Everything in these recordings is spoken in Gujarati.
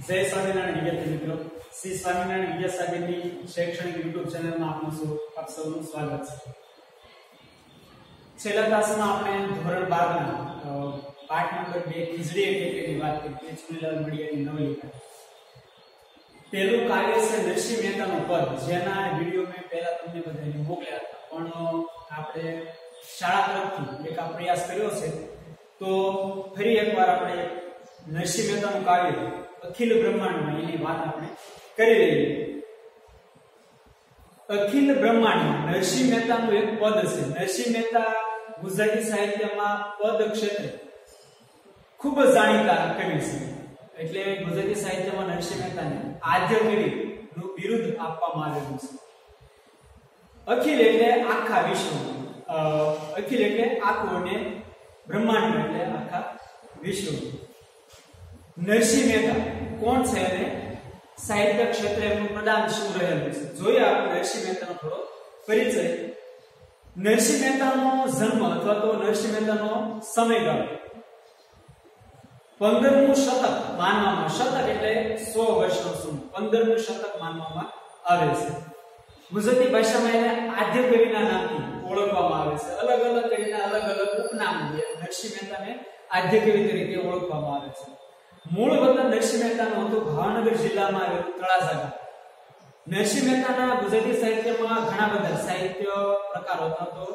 जय स्वामीनारायण विद्यार्थी मित्रों, श्री स्वामीनारायण विद्यासागરની શૈક્ષણિક YouTube ચેનલમાં આપ સૌનું સ્વાગત છે। છેલ્લા ક્લાસમાં આપણે ધોરણ 12 ના પાઠ નંબર 2 ખીજડી એટલે વાત કરી ચુનીલાલ મડિયાની નવલિકા। પહેલું કાવ્ય છે નરસિંહ મહેતાનું પદ, જેના વિડિયો મેં પહેલા તમને બધાને મોકલ્યા હતા, પણ આપણે શાળા તરફથી એક આ પ્રયાસ કર્યો છે, તો ફરી એકવાર આપણે નરસિંહ મહેતાનું કાવ્ય અખિલ બ્રહ્માંડમાં એની વાત આપણે કરી રહી છીએ। અખિલ બ્રહ્માંડમાં નરસિંહ મહેતાનું એક પદ છે। નરસિંહ મહેતા ગુજરાતી સાહિત્યમાં પદ ક્ષેત્રે ખૂબ જ જાણીતા કવિ છે, એટલે ગુજરાતી સાહિત્યમાં નરસિંહ મહેતાને આદ્ય કવિનું બિરુદ આપવામાં આવેલું છે। અખિલ એટલે આખા વિશ્વ, અખિલ એટલે આખું, અને બ્રહ્માંડ એટલે આખા વિશ્વ। નરસિંહ મહેતા કોણ છે અને સાહિત્ય ક્ષેત્રે એમનું પ્રદાન શું રહેલું છે, જોઈએ આપણે નરસિંહ મહેતાનો થોડો પરિચય। નરસિંહ મહેતાનો જન્મ અથવા તો નરસિંહ મહેતાનો સમયગાળો 15મું શતક માનવામાં, શતક એટલે 100 વર્ષનો સમય, 15મું શતક માનવામાં આવે છે। ગુજરાતી ભાષામાં એને આદ્ય કવિના નામથી ઓળખવામાં આવે છે। અલગ અલગ કવિના અલગ અલગ ઉપનામ છે, નરસિંહ મહેતાને આદ્ય કવિ તરીકે ઓળખવામાં આવે છે। મૂળ વતન નરસિંહ મહેતાનું હતું ભાવનગર જિલ્લામાં આવેલું તળાજા ગામ। નરસિંહ મહેતાના ગુજરાતી સાહિત્યમાં ઘણા બધા સાહિત્ય પ્રકારો હતા, તો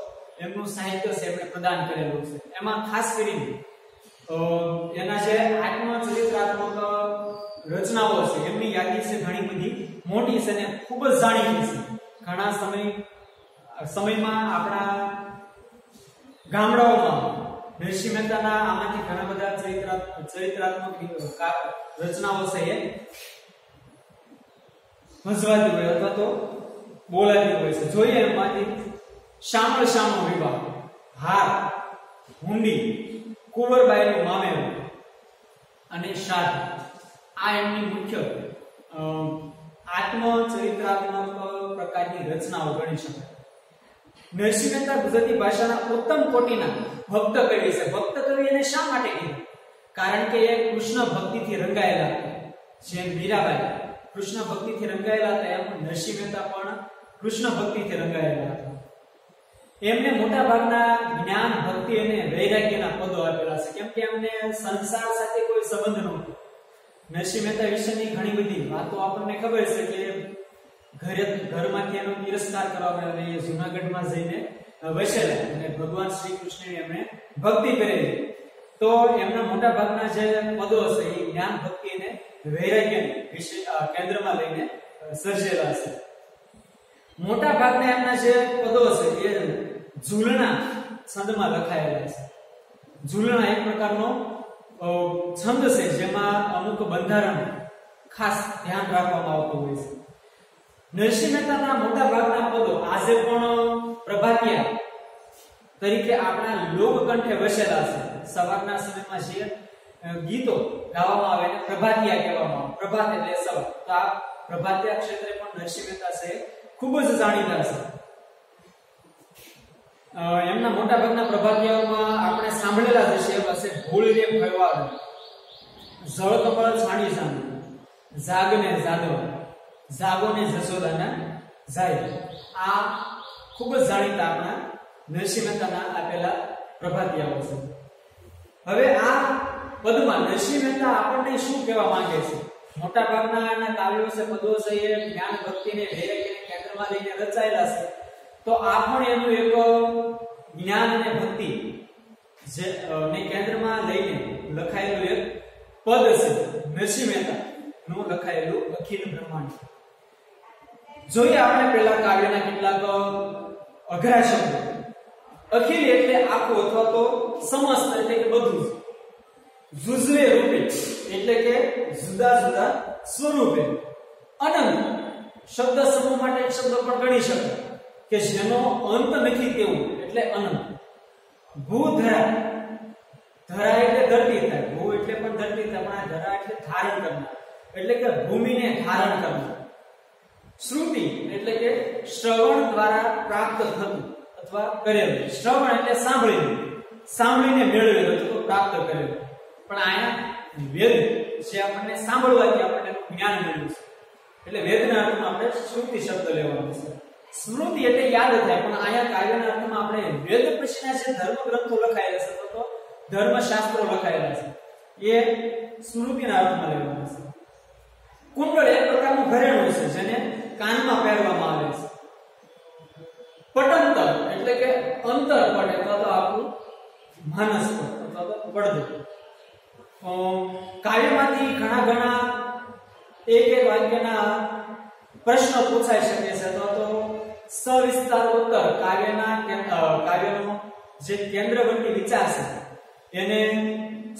એમનું સાહિત્ય છે એમણે પ્રદાન કરેલું છે। એમાં ખાસ કરીને એના જે આત્મચરિત્રાત્મક રચનાઓ છે એમની યાદી છે ઘણી બધી મોટી છે અને ખૂબ જ જાણીતી છે। ઘણા સમયમાં આપણા ગામડાઓમાં નરસિંહ મહેતાના આમાંથી ઘણા બધા ચરિત્રાત્મક રચનાઓ છે એ ભજવાતી હોય અથવા તો બોલાતી હોય છે। જોઈએ એમાંથી શામળ શામો વિવાહ, હાર, હુંડી, કુંવરબાઈનું મામેરું અને શ્રાદ્ધ, આ એમની મુખ્ય આત્મચરિત્રાત્મક પ્રકારની રચનાઓ ગણી શકાય। નરસિંહ મહેતા ગુજરાતી ભાષાના ઉત્તમ કોટીના ભક્ત કવિ છે। ભક્ત કવિ એને શા માટે કીધું? કારણ કે એ કૃષ્ણ ભક્તિથી રંગાયેલા હતા। જેમ મીરાબાઈ કૃષ્ણ ભક્તિથી રંગાયેલા હતા, એમ નરસિંહ મહેતા પણ કૃષ્ણ ભક્તિથી રંગાયેલા હતા। એમને મોટા ભાગના જ્ઞાન, ભક્તિ અને વૈરાગ્યના પદો આપેલા છે, કેમ કે એમને સંસાર સાથે કોઈ સંબંધ નહોતો। નરસિંહ મહેતા વિશેની ઘણી બધી વાતો આપણને ખબર છે કે ઘરમાંથી એનો તિરસ્કાર કરવામાં આવે, જૂનાગઢમાં જઈને વસેલા અને ભગવાન શ્રી કૃષ્ણની એમણે ભક્તિ કરેલી, તો એમના મોટા ભાગના જે પદો છે એ જ્ઞાન, ભક્તિ અને વૈરાગ્યને વિશે કેન્દ્રમાં લઈને સર્જેલા છે। મોટા ભાગના એમના જે પદો છે એ ઝૂલણા છંદમાં લખાયેલા છે। ઝૂલણા એક પ્રકારનો છંદ છે, જેમાં અમુક બંધારણ ખાસ ધ્યાન રાખવામાં આવતું હોય છે। નરસિંહ મહેતાના મોટા ભાગના પદો આજે પણ પ્રભાતિયા તરીકે આપણા લોકકંઠે વસેલા છે। સવારના સમયમાં જે ગીતો ગાવામાં આવે એને પ્રભાતિયા કહેવામાં આવે। પ્રભાત એટલે સવાર, તો આ પ્રભાતિયા ક્ષેત્રે પણ નરસિંહ મહેતા છે ખૂબ જ જાણીતા છે। એમના મોટા ભાગના પ્રભાતિયાઓમાં આપણે સાંભળેલા જ છે, એવા છે ભૂલ રે ભરવાડ, જળ કમળ છાણી સાંભળ, જાગને જાદવ, જાગોને જસોદાના જાય, આ ખૂબ જ જાણીતા આપણા નરસિંહ મહેતાના આપેલા પ્રભાતિયાઓ છે। હવે આ પદમાં નરસિંહ મહેતા આપણને શું કહેવા માંગે છે? મોટા ભાગના એના કાવ્યો છે, પદો છે, એ જ્ઞાન, ભક્તિ અને વૈરાગ્યને કેન્દ્રમાં લઈને રચાયેલા છે, તો આ પણ એનું એક જ્ઞાન અને ભક્તિ જે ને કેન્દ્રમાં લઈને લખાયેલું એક પદ છે, નરસિંહ મહેતા નું લખાયેલું અખિલ બ્રહ્માંડ। જોઈએ આપણે પહેલા કાવ્યના કેટલાક અઘરા શબ્દો। અખિલ એટલે આખું અથવા તો સમસ્ત એટલે કે બધું જ। જુઝવે રૂપે એટલે કે જુદા જુદા સ્વરૂપે। અનંત શબ્દ સમૂહ માટે એક શબ્દ પણ ગણી શકાય કે જેનો અંત નથી તેવું, એટલે અનંત। ભૂધરા, ધરા એટલે ધરતી થાય, ભૂ એટલે પણ ધરતી થાય, પણ આ ધરા એટલે ધારણ કરનાર, એટલે કે ભૂમિને ધારણ કરનાર। શ્રુતિ એટલે કે શ્રવણ દ્વારા પ્રાપ્ત થતું અથવા કરેલું। શ્રવણ એટલે સાંભળીને મેળવેલું અથવા પ્રાપ્ત કરેલું, પણ આયા વેદ જે આપણને સાંભળવાથી આપણને જ્ઞાન મળ્યું છે. એટલે વેદના અર્થમાં આપણે શ્રુતિ શબ્દ લેવાનો છે. સ્મૃતિ એટલે યાદ થાય, પણ આયા કાવ્યના અર્થમાં આપણે વેદ પછીના જે ધર્મ ગ્રંથો લખાયેલા છે તો ધર્મશાસ્ત્રો લખાયેલા છે એ સ્મૃતિના અર્થમાં લેવાના છે. કુંડળ એક પ્રકારનું ઘરેણું છે જેને કાનમાં પહેરવામાં આવે છે. પટંતર એટલે કે અંતર પટ અથવા તો આપણું માનસ પટ અથવા તો પડદો. કાવ્યમાંથી ઘણા એક વાક્યના પ્રશ્નો પૂછાઈ શકે છે તો સવિસ્તાર ઉત્તર કાવ્યનો જે કેન્દ્રવર્તી વિચાર છે એને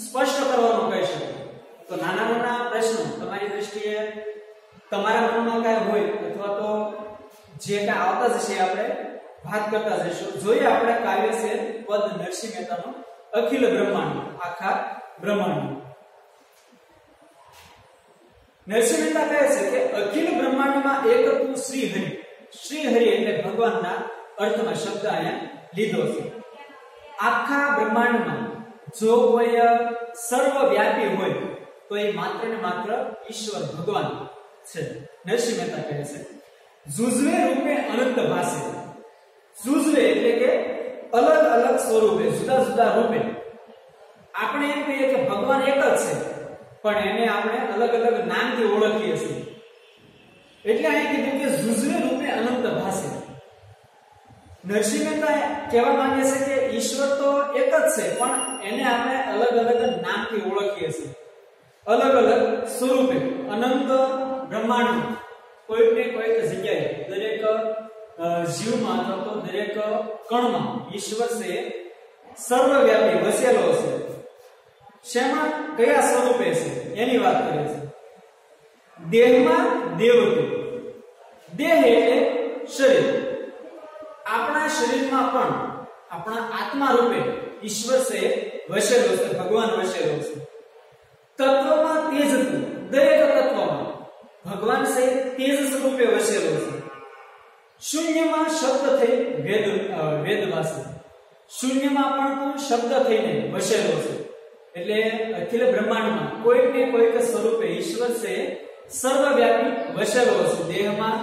સ્પષ્ટ કરવાનું કહી શકે. તો નાના પ્રશ્નો તમારી દ્રષ્ટિએ તમારા મનમાં કાંઈ હોય અથવા તો જે કાંઈ આવતા જશે આપણે વાત કરતા જઈશું. જોઈએ આપણે કાવ્ય છે પદ નરસિંહ મહેતાનો અખિલ બ્રહ્માંડ, આખા બ્રહ્માંડ. નરસિંહ મહેતા કહે છે કે અખિલ બ્રહ્માંડમાં એક તું શ્રી હરિ. શ્રી હરિ એટલે ભગવાનના અર્થમાં શબ્દ અહીંયા લીધો છે. આખા બ્રહ્માંડમાં જો કોઈ સર્વવ્યાપી હોય તો એ માત્ર ને માત્ર ઈશ્વર ભગવાન છે. નરસિંહ મહેતા કહે છે જુજવે રૂપે અનંત ભાસે. જુજવે એટલે કે અલગ અલગ સ્વરૂપે, જુદા જુદા રૂપે. આપણે એમ કહીએ કે ભગવાન એક જ છે, પણ એને આપણે અલગ અલગ નામથી ઓળખીએ છીએ. એટલે અહીં કીધું કે જુજવે રૂપે અનંત ભાસે. નરસિંહ મહેતા કહેવા માંગે છે કે ઈશ્વર તો એક જ છે, પણ એને આપણે અલગ અલગ નામથી ઓળખીએ છીએ, અલગ અલગ સ્વરૂપે. અનંત બ્રહ્માંડ કોઈક ને કોઈક જગ્યાએ દરેક જીવમાં અથવા તો દરેક કણમાં ઈશ્વર છે સર્વવ્યાપી વસેલો છે. શેમાં કયા સ્વરૂપે છે એની વાત કરે છે. દેહમાં દેવત્વ. દેહ એટલે શરીર. આપણા શરીરમાં પણ આપણા આત્મા રૂપે ઈશ્વર છે વસેલો છે, ભગવાન વસેલો છે. તત્વમાં તેજત્વ. દરેક તત્વમાં ભગવાન છે તેજ સ્વરૂપે વસેલો છે. શૂન્યમાં શબ્દ થઈ વેદવાસી. શૂન્યમાં પણ શબ્દ થઈને વસેલો છે. એટલે અખિલ બ્રહ્માંડમાં કોઈક ને કોઈક સ્વરૂપે ઈશ્વર છે સર્વવ્યાપી વસેલો છે. દેહમાં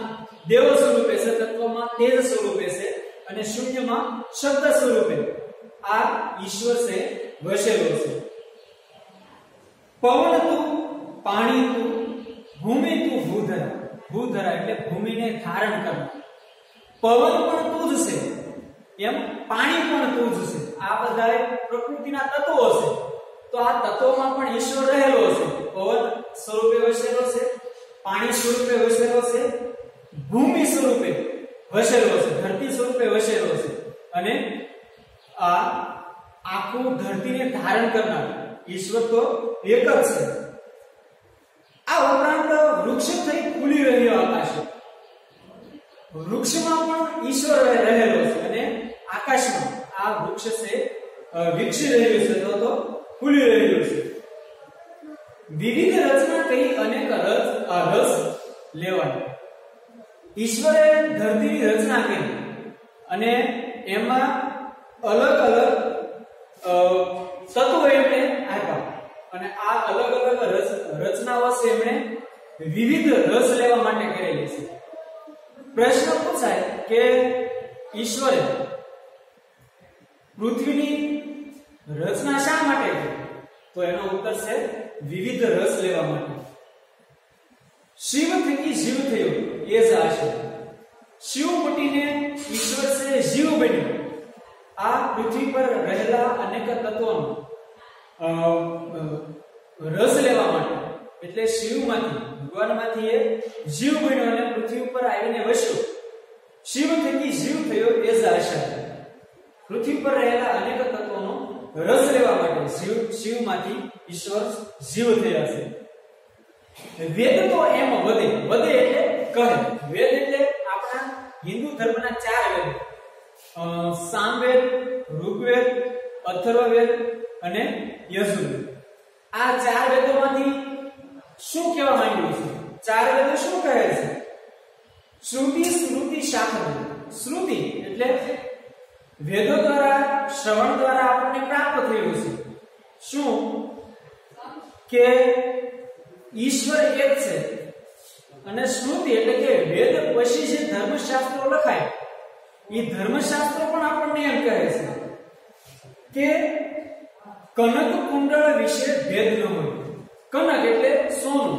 દેવ સ્વરૂપે છે, તત્વમાં તેજ સ્વરૂપે છે અને શૂન્યમાં શબ્દ સ્વરૂપે આ ઈશ્વર છે વસેલો છે. પવન તું, પાણી તું, ભૂમિ તું, ભૂધરા. ભૂધરા એટલે ભૂમિને ધારણ કરનાર. પવન પણ તું જ છે, એમ પાણી પણ તું જ છે. આ બધા પ્રકૃતિના તત્વો છે. તો આ તત્વોમાં પણ ઈશ્વર રહેલો છે. પવન સ્વરૂપે વસેલો છે, પાણી સ્વરૂપે વસેલો છે, ભૂમિ સ્વરૂપે વસેલો છે, ધરતી સ્વરૂપે વસેલો છે અને આ આખું ધરતીને ધારણ કરનાર ઈશ્વર તો એક જ છે. આ ઉપરાંત વૃક્ષ થઈ ખુલી રહ્યો આકાશ. વૃક્ષમાં પણ ઈશ્વર રહેલો છે અને આકાશમાં આ વૃક્ષ છે વિકસી રહ્યું છે તો ખુલી રહ્યું છે. વિવિધ રચના કરી અનેક રસ લેવાની. ઈશ્વરે ધરતીની રચના કરી અને એમાં અલગ અલગ તત્વો એમણે આપ્યા અને આ અલગ અલગ રચનાઓ છે એમણે વિવિધ રસ લેવા માટે કરેલી છે. પ્રશ્ન પૂછાય કે ઈશ્વરે પૃથ્વીની રચના શા માટે કરી? તો એનો ઉત્તર છે વિવિધ રસ લેવા માટે. શિવ થકી જીવ થયો એ જ આશય. શિવ મટીને ઈશ્વર છે જીવ બન્યો. આ પૃથ્વી પર રહેલા અનેક તત્વોનો રસ લેવા માટે. એટલે શિવમાંથી, ભગવાનમાંથી એ જીવ બન્યો અને પૃથ્વી ઉપર આવીને વસ્યો. શિવ થકી જીવ થયો એ જ આશય. પૃથ્વી પર રહેલા અનેક તત્વોનો રસ લેવા માટે શિવમાંથી ઈશ્વર જીવ થયા છે. વેદ તો એમ વધે. વધે એટલે કહે. વેદ એટલે આપણા હિન્દુ ધર્મના 4 વેદ: સામવેદ, ઋગ્વેદ, અથર્વવેદ અને યજુર્વેદ. આ 4 વેદોમાંથી શું કહેવા માંગ્યું છે? 4 વેદો શું કહે છે? શ્રુતિ, સ્મૃતિ, શાસ્ત્ર. શ્રુતિ એટલે વેદો દ્વારા, શ્રવણ દ્વારા આપણને પ્રાપ્ત થયું છે. શું કે ઈશ્વર એક છે અને સ્મૃતિ એટલે કે વેદ પછી જે ધર્મશાસ્ત્રો લખાય એ ધર્મશાસ્ત્રો પણ આપણને એમ કહે છે કે કનક કુંડળ વિશે ભેદ ન હોય. કનક એટલે સોનું,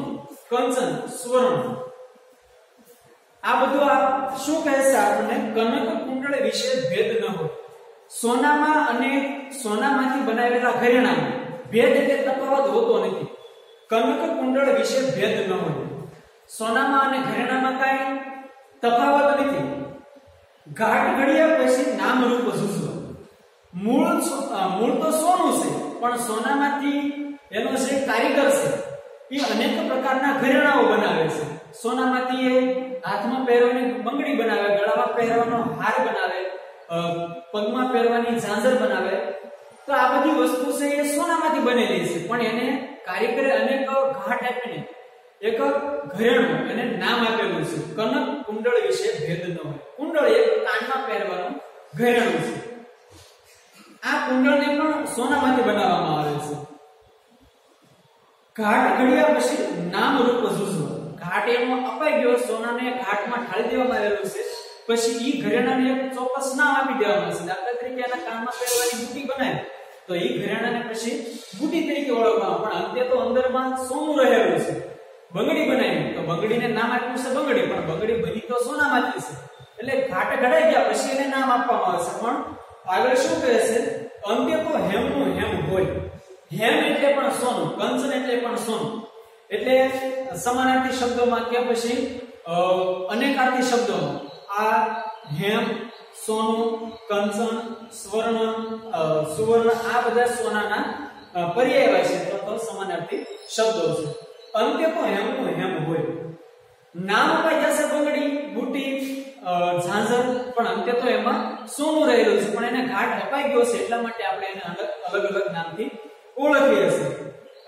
કંચન, સ્વર્ણ, આ બધું આ શું કહે છે આપણને? કનક કુંડળ વિશે ભેદ ન હોય. સોનામાં અને સોનામાંથી બનાવેલા ઘરેણામાં ભેદ એટલે તફાવત હોતો નથી. કનક કુંડળ વિશે ભેદ ન હોય. સોનામાં અને ઘરેણામાં કાંઈ તફાવત નથી. ઘાટ ઘડિયા પછી નામ રૂપ જુજવા. મૂળ તો સોનું છે, પણ સોનામાંથી એનો જે કારીગર છે એ અનેક પ્રકારના ઘરેણાઓ બનાવે છે. સોનામાંથી એ હાથમાં પહેરવાની બંગડી બનાવે, ગળામાં પહેરવાનો હાર બનાવે, પગમાં પહેરવાની ઝાંઝર બનાવે. તો આ બધી વસ્તુ છે એ સોનામાંથી બનેલી છે, પણ એને કારીગરે અનેક ઘાટ આપીને એક ઘરેણું એને નામ આપેલું છે. કનક કુંડળ વિશે ભેદ ન હોય. કુંડળ એક કાનમાં પહેરવાનું ઘરેણું છે. આ કુંડળને પણ સોનામાંથી બનાવવામાં આવે છે. ઘાટ ઘડિયા પછી નામ રૂપ જુજવા. ઘાટ એનો અપાઈ ગયો, સોનાને ઘાટમાં ઢાળી દેવામાં આવેલું છે. પછી ઈ ઘરેણાને એક ચોક્કસ નામ આપી દેવામાં છે. દાખલા તરીકે એના કાનમાં પહેરવાની બુટી બનાવી તો ઈ ઘરેણાને પછી બુટી તરીકે ઓળખવામાં, પણ અંતે તો અંદરમાં સોનું રહેલું છે. બંગડી બનાવી તો બંગડીને નામ આપ્યું છે બંગડી, પણ બંગડી બની તો સોનામાંથી છે. એટલે ઘાટ ઘડાઈ ગયા પછી એને નામ આપવામાં આવશે. પણ આગળ શું કહે છે? અંતે તો હેમનું હેમ હોય. હેમ એટલે પણ સોનું, કંચન એટલે પણ સોનું. એટલે સમાનાર્થી શબ્દોમાં કે પછી અનેકાર્થી શબ્દોમાં આ હેમ, સોનું, કંચન, સ્વર્ણ, સુવર્ણ આ બધા સોનાના પર્યાયવાચી છે, તો સમાનાર્થી શબ્દો છે. અંતે તો હેમનું હેમ હોય. નામ અપાઈ જશે બંગડી, બુટી, ઝાંઝર, પણ અંતે તો એમાં સોનું રહેલું છે. પણ એને ઘાટ અપાઈ ગયો છે એટલા માટે આપણે એને અલગ અલગ નામથી ઓળખીએ છીએ.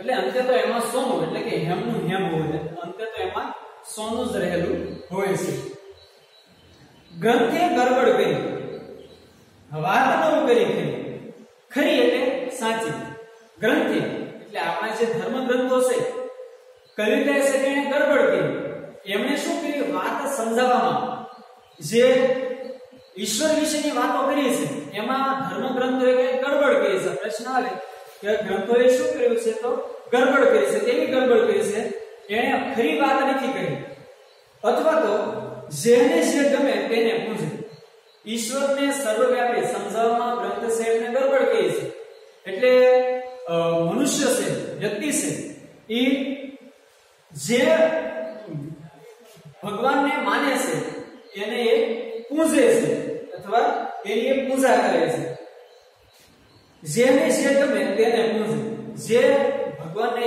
એટલે અંતે તો એમાં સોનું એટલે કે હેમનું હેમ હોય. અંતે તો એમાં સોનું જ રહેલું હોય છે. ગ્રંથે ગરબડ કરી, વાત ન કરી ખરી. ખરી એટલે સાચી. ગ્રંથે એટલે આપણા જે ધર્મ ગ્રંથો છે, કવિ કહે છે કે એને ગરબડ કરી. એમણે શું કર્યું? વાત સમજાવવામાં જે ઈશ્વર વિશેની વાતો કરી છે એમાં ધર્મ ગ્રંથોએ કઈ ગડબડ કરી છે. પ્રશ્ન આવે કે ગ્રંથોએ શું કર્યું છે? તો ગડબડ કરી છે. કેવી ગડબડ કરી છે? એણે ખરી વાત નથી કરી, અથવા તો જેને જે ગમે તેને પૂજે. ઈશ્વરને સર્વવ્યાપી સમજાવવામાં ગ્રંથ છે એને ગડબડ કરી છે. એટલે મનુષ્ય છે, વ્યક્તિ છે, એ જે ભગવાનને માને છે એને એ પૂજે છે અથવા એની એ પૂજા કરે છે. જેને જે ગમે તેને પૂજે. જે ભગવાનને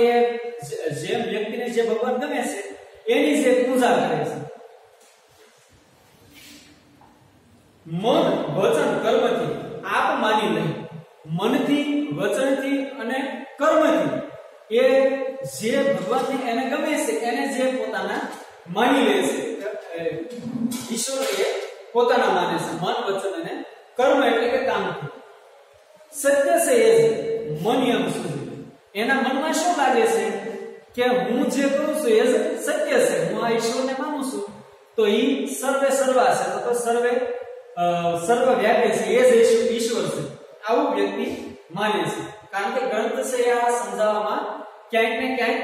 જે વ્યક્તિને જે ભગવાન ગમે છે એની જે પૂજા કરે છે. મન, વચન, કર્મથી આપ માની લઈ. મનથી, વચનથી અને કર્મથી એ જે ભગવાનને એને ગમે છે એને જે પોતાના માની લે છે. ઈશ્વર એ પોતાના માને છે. મન, વચન અને કર્મ એટલે કે કામથી. સત્ય છે એ મન એમ સુધી એના મનમાં શું લાગે છે કે હું જે કરું છું એ સત્ય છે, હું આ ઈશ્વરને માનું છું, તો ઈ સર્વે સર્વા છે, તો સર્વે સર્વવ્યાપી છે, એ જ ઈશ્વર છે. આવું વ્યક્તિ માને છે. કારણ કે ગ્રંથ છે આ સમજાવવામાં ક્યાંક ને ક્યાંક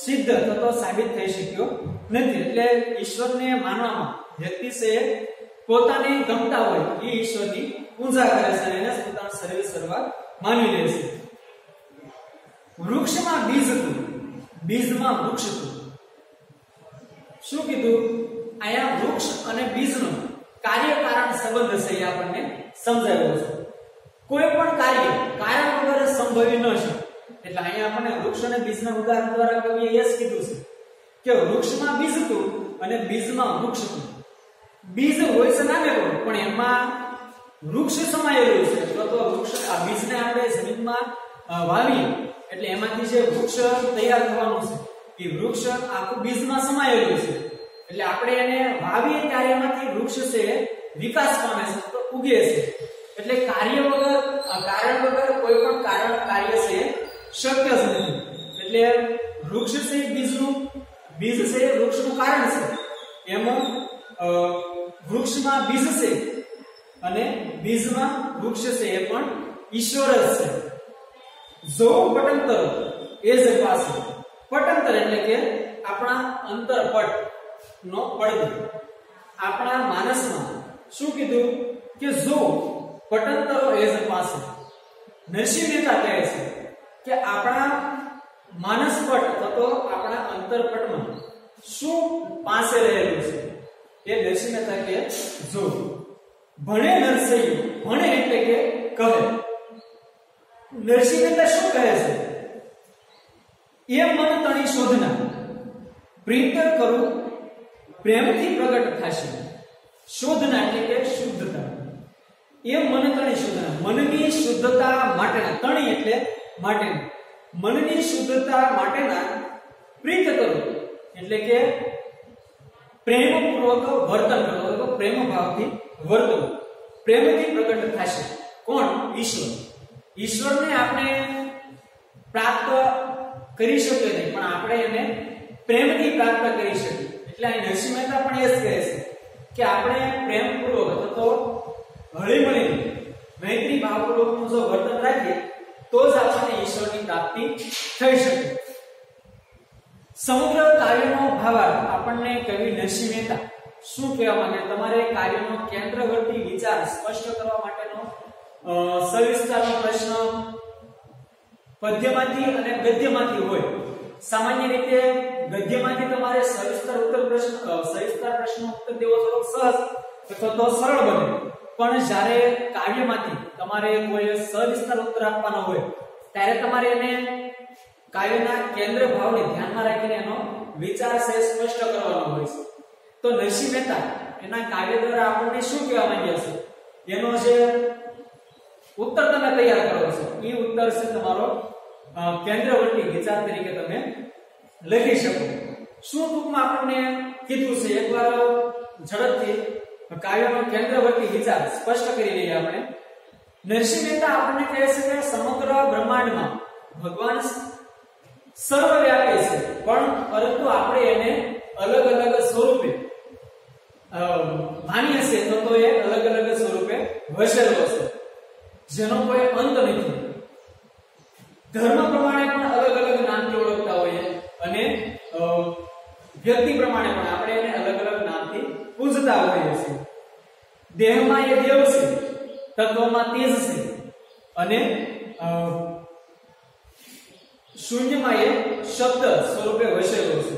સિદ્ધ થતો સાબિત થઈ શક્યો નથી. એટલે ઈશ્વરને માનવામાં વ્યક્તિ છે પોતાને ગમતા હોય એ ઈશ્વરની પૂજા કરે છે અને એને પોતાના સર્વે સર્વા માની લે છે. વૃક્ષમાં બીજ હતું, બીજમાં વૃક્ષ હતું. શું કીધું? અહીંયા વૃક્ષ અને બીજનો કાર્ય કારણ સંબંધ છે એ આપણને સમજાવ્યો છે. કોઈ પણ કાર્ય કારણ વગર સંભવી ન શકે. એટલે અહીંયા આપણને વૃક્ષ અને બીજના ઉદાહરણ દ્વારા કવિએ એ જ કીધું છે કે વૃક્ષમાં બીજ હતું અને બીજમાં વૃક્ષ હતું. બીજ હોય છે નામે પણ એમાં વૃક્ષ સમાયેલું છે. તો વૃક્ષ આ બીજને આપણે જમીનમાં વાવીએ એટલે એમાંથી જે વૃક્ષ તૈયાર થવાનું છે એ વૃક્ષ આખું બીજમાં સમાયેલું છે. એટલે આપણે એને વાવીએ ત્યારે એમાંથી વૃક્ષ છે વિકાસ પામે છે, તો ઉગે છે. એટલે કાર્ય વગર કારણ વગર કોઈ પણ કાર્ય છે શક્ય જ નથી. એટલે વૃક્ષ છે બીજનું, બીજ છે વૃક્ષનું કારણ છે, એમાં વૃક્ષમાં બીજ છે અને બીજમાં વૃક્ષ છે, એ પણ ઈશ્વર જ છે. જો પટંતર એ જ પાસે, પટંતર એટલે કે આપણા અંતરપટ નો પડદો. આપણા માનસમાં શું કીધું કે જો પટંતરો એ જ પાસે. નરસિંહ મહેતા કહે છે કે આપણા માનસપટ અથવા તો આપણા અંતરપટમાં શું પાસે રહેલું છે, એ નરસિંહ મહેતા કહે જો. ભણે નરસિંહ, ભણે એટલે કે કહે. નરસિંહ મહેતા શું કહે છે? એ મન તણી શોધના પ્રીત કરું પ્રેમથી પ્રગટ થશે. શોધના એટલે કે શુદ્ધતા. એ મન તણી શોધના, મનની શુદ્ધતા માટેના, તણી એટલે માટેના, મનની શુદ્ધતા માટેના પ્રીત કરું એટલે કે પ્રેમપૂર્વક વર્તન કરો, તો પ્રેમ ભાવથી વર્તન, પ્રેમથી પ્રગટ થશે. કોણ? ઈશ્વર. ઈશ્વરને આપણે પ્રાપ્ત કરી શકીએ નહીં, પણ આપણે એને પ્રેમથી પ્રાપ્ત કરી શકીએ. એટલે અહીં નરસિંહ મહેતા પણ એ જ કહે છે કે આપણે પ્રેમપૂર્વક અથવા તો હળીમળીને મૈત્રી ભાવપૂર્વકનું જો વર્તન રાખીએ તો જ આપણને ઈશ્વરની પ્રાપ્તિ થઈ શકે. સમગ્ર કાર્યનો ભાવાર્થ આપણને કવિ નરસિંહ મહેતા શું કહેવા માંગે? તમારે કાર્યનો કેન્દ્રવર્તી વિચાર સ્પષ્ટ કરવા માટેનો સવિસ્તારનો પ્રશ્ન પદ્યમાંથી અને ગદ્યમાંથી હોય. સામાન્ય રીતે ગદ્યમાંથી તમારે સવિસ્તાર પ્રશ્ન ઉત્તર દેવો થોડો સહજ અથવા તો સરળ બને, પણ જ્યારે કાવ્યમાંથી તમારે કોઈ સવિસ્તાર ઉત્તર આપવાનો હોય ત્યારે તમારે એને કાવ્યના કેન્દ્ર ભાવને ધ્યાનમાં રાખીને એનો વિચાર છે સ્પષ્ટ કરવાનો હોય છે. તો નરસિંહ મહેતા એના કાવ્ય દ્વારા આપણને શું કહેવા માંગ્યા છે, એનો જે ઉત્તર તમે તૈયાર કરો છો એ ઉત્તર છે તમારો કેન્દ્રવર્તી વિચાર તરીકે તમે લખી શકો. શું ટૂંકમાં આપણને કીધું છે એકવાર ઝડપથી કાવ્યનો કેન્દ્રવર્તી વિચાર સ્પષ્ટ કરી લઈએ આપણે. નરસિંહ મહેતા આપણને કહે છે કે સમગ્ર બ્રહ્માંડમાં ભગવાન સર્વવ્યાપી છે, પણ પરંતુ આપણે એને અલગ અલગ સ્વરૂપે માનીએ છીએ, તો એ અલગ અલગ સ્વરૂપે વસેલો છે, જેનો કોઈ અંત નથી. ધર્મ પ્રમાણે પણ અલગ અલગ નામથી ઓળખતા હોઈએ અને વ્યક્તિ પ્રમાણે પણ આપણે એને અલગ અલગ નામથી પૂજતા હોઈએ છીએ. દેહમાં એ દેવ છે, તત્વમાં તેજ છે અને શૂન્યમાં એ શબ્દ સ્વરૂપે વસેલો છે.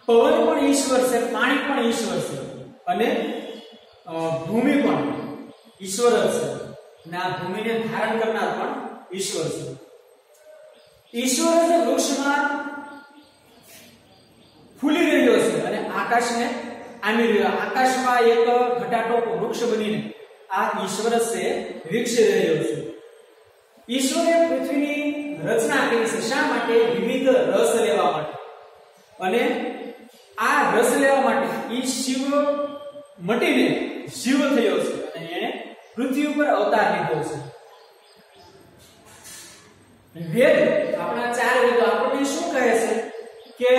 પવન પણ ઈશ્વર છે, પાણી પણ ઈશ્વર છે અને ભૂમિ પણ ઈશ્વર જ છે, અને આ ભૂમિને ધારણ કરનાર પણ ઈશ્વર છે. ઈશ્વર જ વૃક્ષમાં ફૂલી રહ્યો છે અને આકાશને આમી રહ્યો. આકાશમાં એક ઘટાટોપ વૃક્ષ બનીને આ ઈશ્વર છે વિકસી રહ્યો છે. ઈશ્વરે પૃથ્વીની રચના કરી છે. શા માટે? વિવિધ રસ લેવા માટે. અને આ રસ લેવા માટે ઈ શિવ મટીને શિવ થયો છે અને એને પૃથ્વી ઉપર અવતાર લીધો છે. વેદ, આપણા 4 વેદો આપણને શું કહે છે કે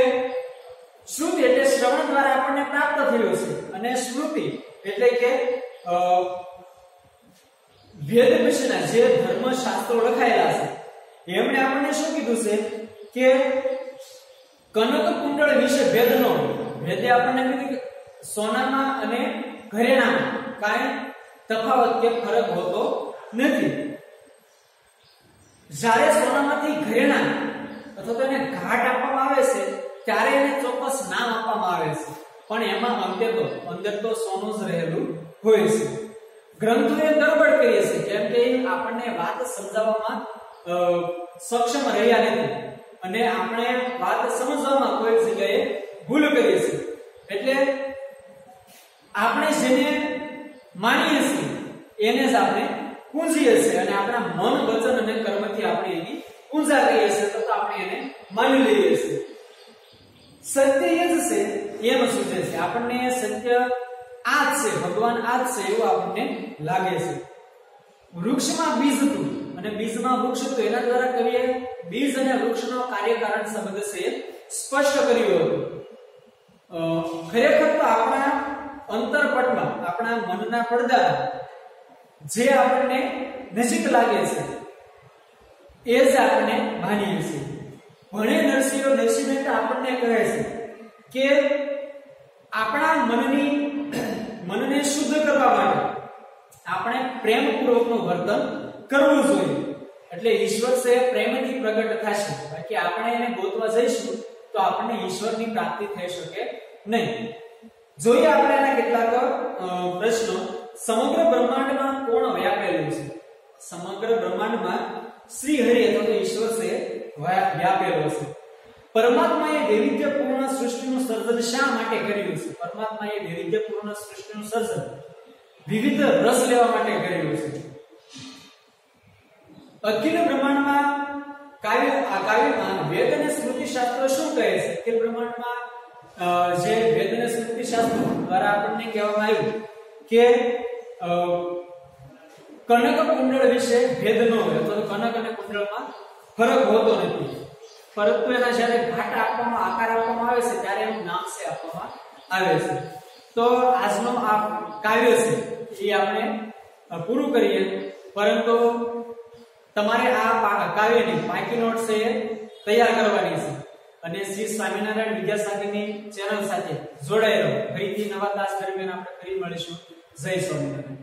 શ્રુતિ એટલે શ્રવણ દ્વારા આપણને પ્રાપ્ત થયું છે, અને સ્મૃતિ એટલે કે વેદ પછીના જે ધર્મશાસ્ત્રો લખાયેલા છે એમણે આપણને શું કીધું છે કે કનક કુંડળ વિશે ભેદ ન હોય. વેદે આપણને કીધું કે સોનામાં અને ઘરેણામાં કાંઈ તફાવત કે ફરક હોતો નથી. જ્યારે સોનામાંથી ઘરેણા અથવા તો એને ઘાટ આપવામાં આવે છે ત્યારે એને ચોક્કસ નામ આપવામાં આવે છે, પણ એમાં અંદર તો સોનું જ રહેલું હોય છે. ગ્રંથોએ ગડબડ કરી છે, કેમ કે આપણને વાત સમજાવવામાં સક્ષમ રહ્યા નથી અને આપણે વાત સમજવામાં કોઈ જગ્યાએ ભૂલ કરી છે. એટલે આપણે જેને માનીએ છીએ એને જ આપણે પૂંજીએ છીએ અને આપણા મન, વચન અને કર્મથી આપણે એની પૂજા કરીએ છીએ, તો આપણે એને માની લઈએ છીએ. સત્ય એ જ છે એમ સૂચે છે. આપણને સત્ય આ જ છે, ભગવાન આ જ છે એવું આપણને લાગે છે. વૃક્ષમાં બીજ હતું અને બીજમાં વૃક્ષ હતું, એના દ્વારા કવિએ બીજ અને વૃક્ષનો કાર્યકારણ સંબંધ છે સ્પષ્ટ કર્યો હતો. ખરેખર તો આપણા અંતરપટમાં, આપણા મનના પડદા જે આપણને નજીક લાગે છે એ જ આપણે માનીએ છીએ. ભણે નરસિંહ મહેતા આપણને કહે છે કે આપણા મનને શુદ્ધ કરવા માટે આપણે પ્રેમપૂર્વકનું વર્તન કરવું જોઈએ. એટલે ઈશ્વર છે પ્રેમથી પ્રગટ થશે. બાકી આપણે એને ગોતવા જઈશું તો આપણને ઈશ્વરની પ્રાપ્તિ થઈ શકે નહીં. જોઈએ આપણે એના કેટલાક પ્રશ્નો. સમગ્ર બ્રહ્માંડમાં કોણ વ્યાપેલું છે? સમગ્ર બ્રહ્માંડમાં શ્રી હરિ અથવા તો ઈશ્વર છે વ્યાપેલો છે. પરમાત્માએ વૈવિધ્યપૂર્ણ સૃષ્ટિનું સર્જન શા માટે કર્યું છે? પરમાત્માએ વૈવિધ્યપૂર્ણ સૃષ્ટિનું સર્જન વિવિધ રસ લેવા માટે કર્યું છે. અખિલ બ્રહ્માંડમાં કાવ્યમાં વેદ અને સ્મૃતિ શાસ્ત્ર શું કહે છે? અખિલ બ્રહ્માંડમાં જે વેદ અને સ્મૃતિ શાસ્ત્ર દ્વારા આપણને કહેવામાં આવ્યું કે કનક કુંડળ વિશે ભેદ ન હોય, અથવા તો કનક અને કુંડળમાં ફરક હોતો નથી. પરંતુ એના જ્યારે ઘાટ આપવામાં, આકાર આપવામાં આવે છે ત્યારે એનું નામ છે આપવામાં આવે છે. તો આજનો આ કાવ્ય છે એ આપણે પૂરું કરીએ. પરંતુ તમારે આ કાવ્યની પાકી નોટ છે એ તૈયાર કરવાની છે અને શ્રી સ્વામિનારાયણ વિદ્યાસાગરની ચેનલ સાથે જોડાઈ રહો. ફરીથી નવા ક્લાસ દરમિયાન આપણે ફરી મળીશું. જય સ્વામિનારાયણ.